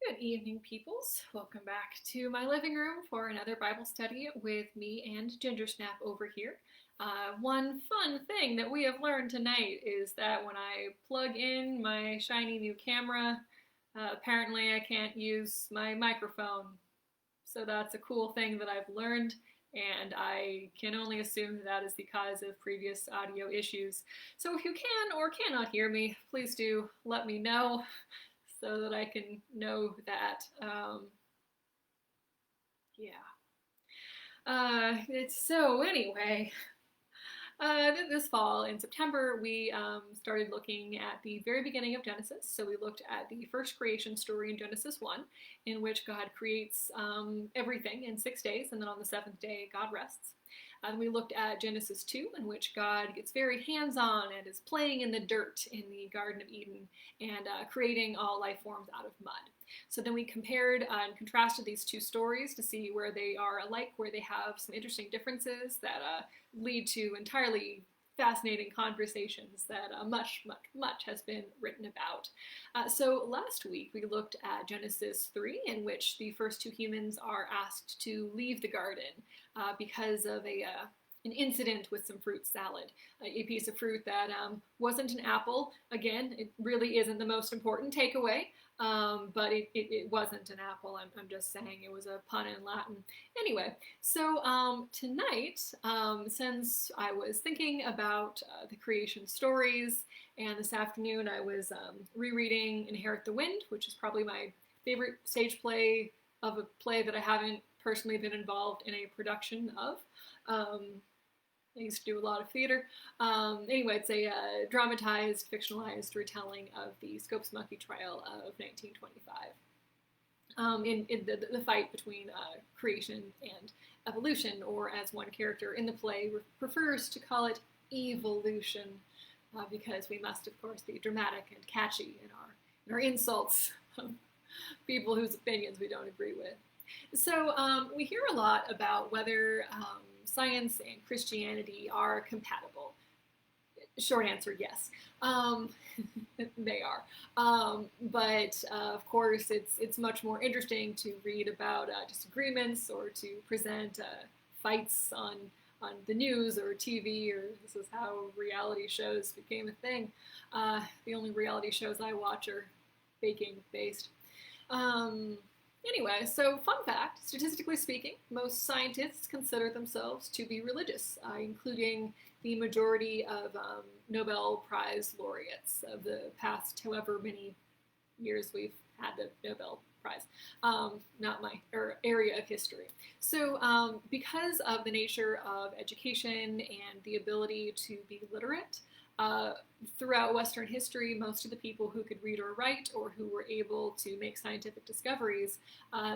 Good evening, peoples. Welcome back to my living room for another Bible study with me and Gingersnap over here. One fun thing that we have learned tonight is that when I plug in my shiny new camera, apparently I can't use my microphone. So that's a cool thing that I've learned, and I can only assume that is because of previous audio issues. So if you can or cannot hear me, please do let me know so that I can know that. Yeah. So anyway, this fall in September, we started looking at the very beginning of Genesis. So we looked at the first creation story in Genesis 1, in which God creates everything in 6 days, and then on the seventh day, God rests. And we looked at Genesis 2, in which God gets very hands-on and is playing in the dirt in the Garden of Eden and creating all life forms out of mud. So then we compared and contrasted these two stories to see where they are alike, where they have some interesting differences that lead to entirely fascinating conversations that much has been written about. So last week we looked at Genesis 3, in which the first two humans are asked to leave the garden because of an incident with some fruit salad, a piece of fruit that wasn't an apple. Again, it really isn't the most important takeaway, but it wasn't an apple. I'm just saying it was a pun in Latin. Anyway, so tonight, since I was thinking about the creation stories, and this afternoon I was rereading Inherit the Wind, which is probably my favorite stage play of a play that I haven't personally been involved in a production of. I used to do a lot of theater. Anyway, it's a dramatized, fictionalized retelling of the Scopes Monkey trial of 1925. In the fight between creation and evolution, or as one character in the play prefers to call it, evolution, because we must, of course, be dramatic and catchy in our insults of people whose opinions we don't agree with. So we hear a lot about whether science and Christianity are compatible. Short answer, yes. They are. But of course, it's much more interesting to read about disagreements or to present fights on the news or TV, or this is how reality shows became a thing. The only reality shows I watch are baking based. Anyway, so fun fact, statistically speaking, most scientists consider themselves to be religious, including the majority of Nobel Prize laureates of the past however many years we've had the Nobel Prize, not my area of history. So because of the nature of education and the ability to be literate, throughout Western history, most of the people who could read or write, or who were able to make scientific discoveries,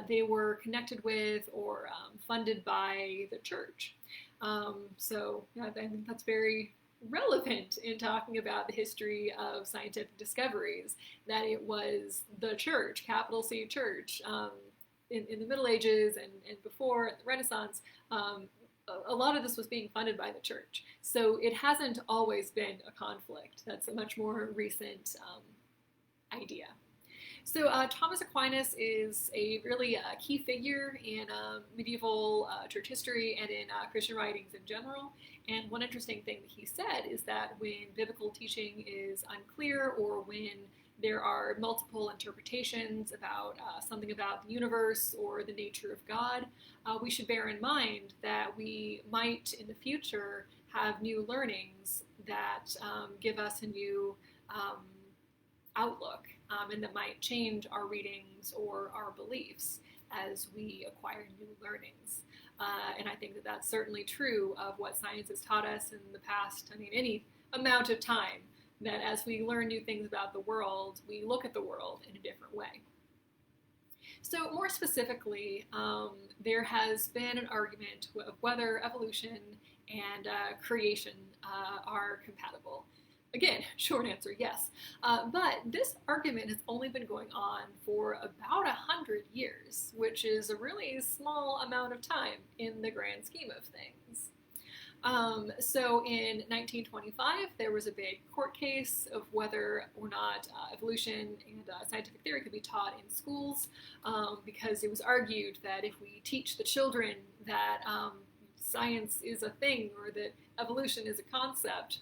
they were connected with or funded by the church. So I think that's very relevant in talking about the history of scientific discoveries, that it was the church, capital C church, in the Middle Ages and before the Renaissance. A lot of this was being funded by the church. So it hasn't always been a conflict. That's a much more recent idea. So Thomas Aquinas is a really key figure in medieval church history and in Christian writings in general. And one interesting thing that he said is that when biblical teaching is unclear, or when there are multiple interpretations about something about the universe or the nature of God, we should bear in mind that we might in the future have new learnings that give us a new outlook, and that might change our readings or our beliefs as we acquire new learnings. And I think that that's certainly true of what science has taught us in the past, any amount of time, that as we learn new things about the world, we look at the world in a different way. So more specifically, there has been an argument of whether evolution and creation are compatible. Again, short answer, yes. But this argument has only been going on for about 100 years, which is a really small amount of time in the grand scheme of things. So in 1925, there was a big court case of whether or not evolution and scientific theory could be taught in schools, because it was argued that if we teach the children that science is a thing or that evolution is a concept,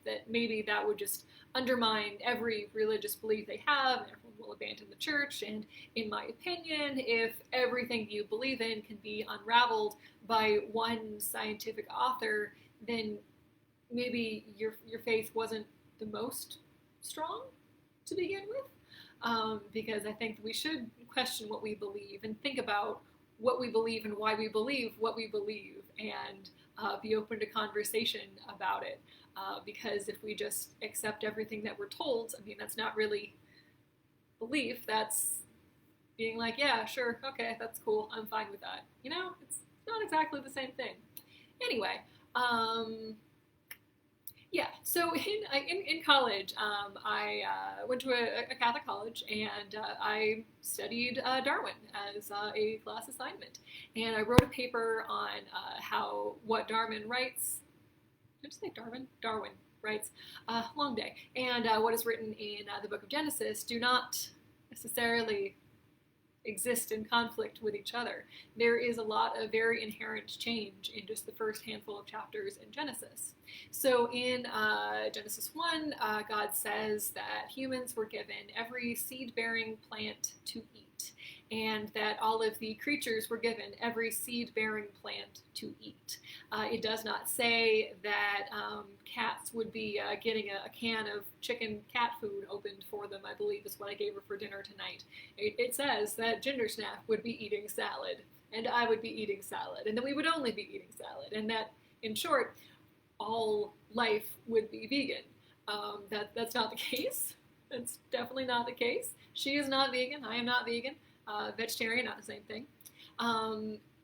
that maybe that would just undermine every religious belief they have, and everyone will abandon the church. And in my opinion, if everything you believe in can be unraveled by one scientific author, then maybe your faith wasn't the most strong to begin with. Because I think we should question what we believe and think about what we believe and why we believe what we believe, and be open to conversation about it. Because if we just accept everything that we're told, I mean, that's not really belief, that's being like, yeah, sure, okay, that's cool, I'm fine with that. You know, it's not exactly the same thing. Anyway, yeah, so in college, I went to a Catholic college, and I studied Darwin as a class assignment. And I wrote a paper on what Darwin writes. Did I say Darwin? Darwin writes. Long day. And what is written in the book of Genesis do not necessarily exist in conflict with each other. There is a lot of very inherent change in just the first handful of chapters in Genesis. So in Genesis 1, God says that humans were given every seed-bearing plant to eat, and that all of the creatures were given every seed-bearing plant to eat. It does not say that cats would be getting a can of chicken cat food opened for them, I believe is what I gave her for dinner tonight. It says that Gingersnap would be eating salad, and I would be eating salad, and then we would only be eating salad, and that, in short, all life would be vegan. That's not the case. That's definitely not the case. She is not vegan. I am not vegan. Vegetarian, not the same thing.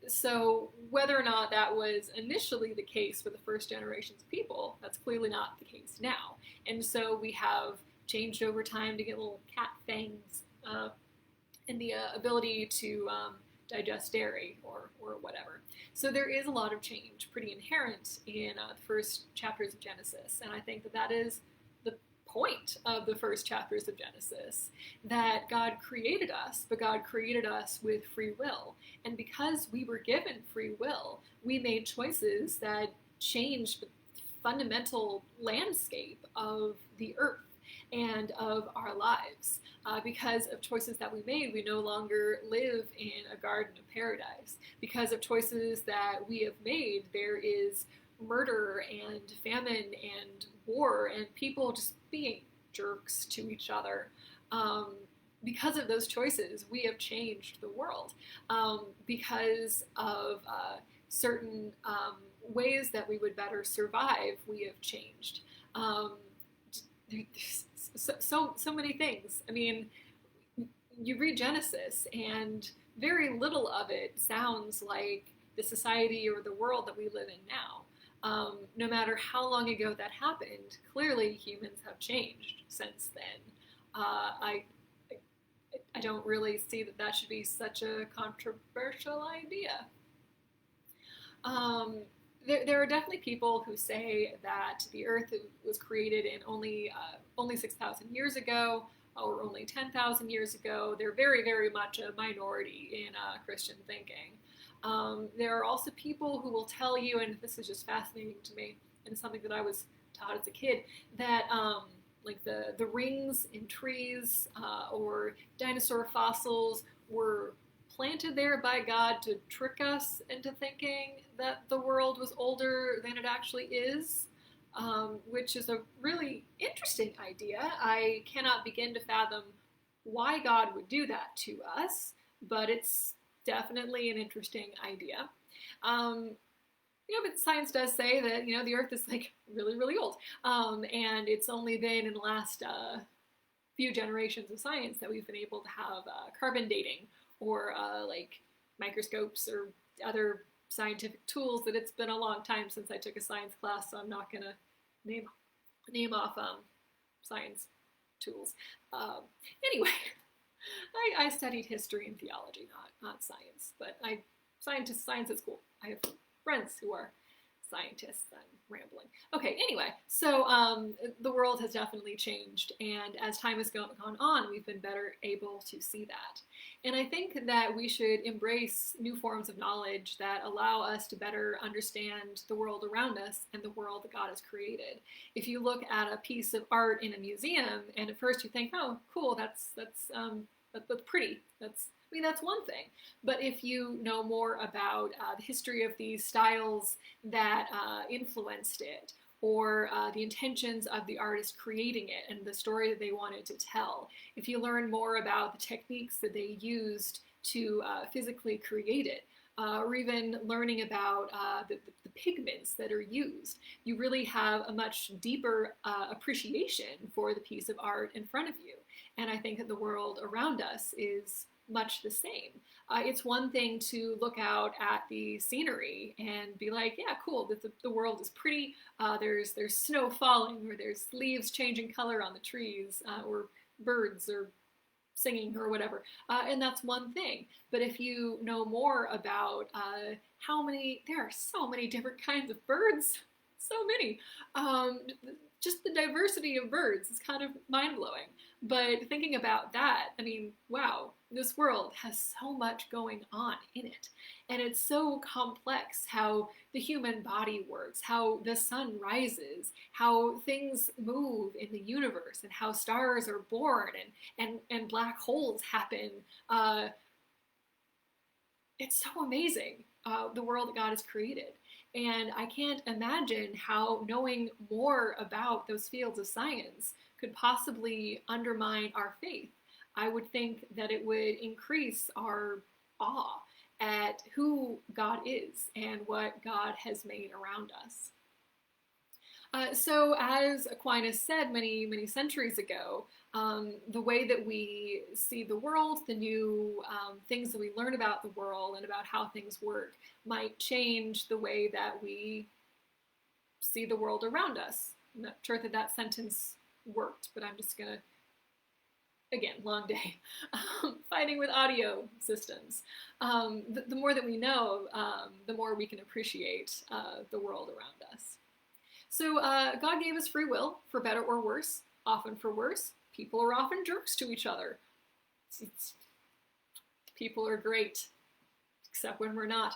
So whether or not that was initially the case for the first generations of people, that's clearly not the case now. And so we have changed over time to get little cat fangs and the ability to digest dairy or whatever. So there is a lot of change pretty inherent in the first chapters of Genesis, and I think that is the point of the first chapters of Genesis, that God created us, but God created us with free will. And because we were given free will, we made choices that changed the fundamental landscape of the earth and of our lives. Because of choices that we made, we no longer live in a garden of paradise. Because of choices that we have made, there is murder and famine and war and people just being jerks to each other. Because of those choices, we have changed the world. Because of certain ways that we would better survive, we have changed. So many things. I mean, you read Genesis, and very little of it sounds like the society or the world that we live in now. No matter how long ago that happened, clearly humans have changed since then. I don't really see that should be such a controversial idea. There are definitely people who say that the Earth was created in only 6,000 years ago, or only 10,000 years ago. They're very, very much a minority in Christian thinking. There are also people who will tell you, and this is just fascinating to me, and it's something that I was taught as a kid, that like the rings in trees or dinosaur fossils were planted there by God to trick us into thinking that the world was older than it actually is, which is a really interesting idea. I cannot begin to fathom why God would do that to us, but it's definitely an interesting idea. But science does say that, the Earth is like really, really old. And it's only been in the last few generations of science that we've been able to have carbon dating or like microscopes or other scientific tools. That it's been a long time since I took a science class, so I'm not going to name off science tools. Anyway, I studied history and theology, not science, but science at school. I have friends who are scientists. I'm rambling. Okay, anyway, so the world has definitely changed, and as time has gone on, we've been better able to see that. And I think that we should embrace new forms of knowledge that allow us to better understand the world around us and the world that God has created. If you look at a piece of art in a museum, and at first you think, oh, cool, that's pretty. That's one thing. But if you know more about the history of these styles that influenced it, or the intentions of the artist creating it and the story that they wanted to tell, if you learn more about the techniques that they used to physically create it, or even learning about the pigments that are used, you really have a much deeper appreciation for the piece of art in front of you. And I think that the world around us is much the same. It's one thing to look out at the scenery and be like, yeah, cool, the world is pretty, there's snow falling, or there's leaves changing color on the trees, or birds are singing or whatever, and that's one thing. But if you know more about there are so many different kinds of birds, so many, just the diversity of birds is kind of mind-blowing. But thinking about that, I mean, wow, this world has so much going on in it. And it's so complex how the human body works, how the sun rises, how things move in the universe, and how stars are born and black holes happen. It's so amazing, the world that God has created. And I can't imagine how knowing more about those fields of science could possibly undermine our faith. I would think that it would increase our awe at who God is and what God has made around us. So as Aquinas said many centuries ago, the way that we see the world, the new things that we learn about the world and about how things work might change the way that we see the world around us. I'm not sure that that sentence worked, but I'm just gonna, again, long day, fighting with audio systems. The more that we know, the more we can appreciate the world around us. So God gave us free will, for better or worse, often for worse. People are often jerks to each other. People are great, except when we're not.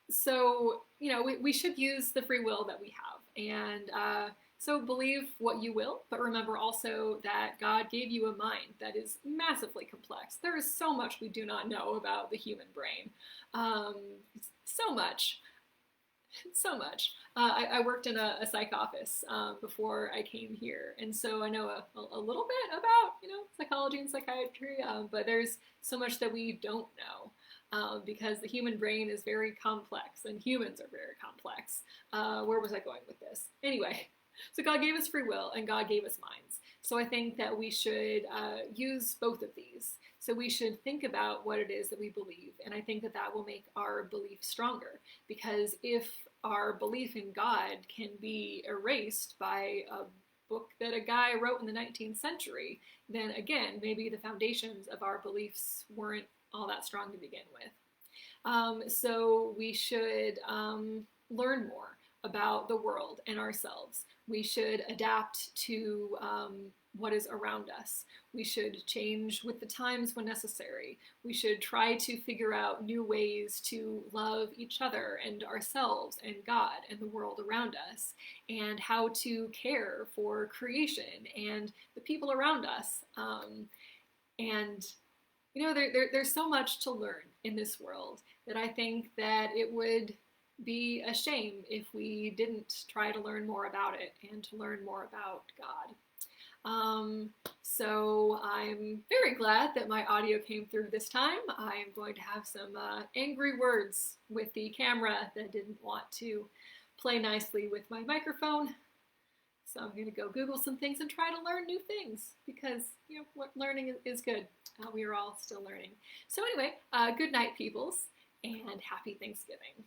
So, we should use the free will that we have. And so believe what you will, but remember also that God gave you a mind that is massively complex. There is so much we do not know about the human brain. So much. So much. I worked in a psych office before I came here, and so I know a little bit about psychology and psychiatry, but there's so much that we don't know because the human brain is very complex, and humans are very complex. Where was I going with this? Anyway, so God gave us free will, and God gave us minds. So I think that we should use both of these. So we should think about what it is that we believe, and I think that that will make our belief stronger, because if our belief in God can be erased by a book that a guy wrote in the 19th century, then again, maybe the foundations of our beliefs weren't all that strong to begin with. So we should learn more about the world and ourselves. We should adapt to what is around us. We should change with the times when necessary. We should try to figure out new ways to love each other and ourselves and God and the world around us, and how to care for creation and the people around us. There's so much to learn in this world that I think that it would be a shame if we didn't try to learn more about it and to learn more about God. So I'm very glad that my audio came through this time. I'm going to have some angry words with the camera that didn't want to play nicely with my microphone. So I'm going to go Google some things and try to learn new things, because learning is good. We are all still learning. So anyway, good night, peoples, and happy Thanksgiving.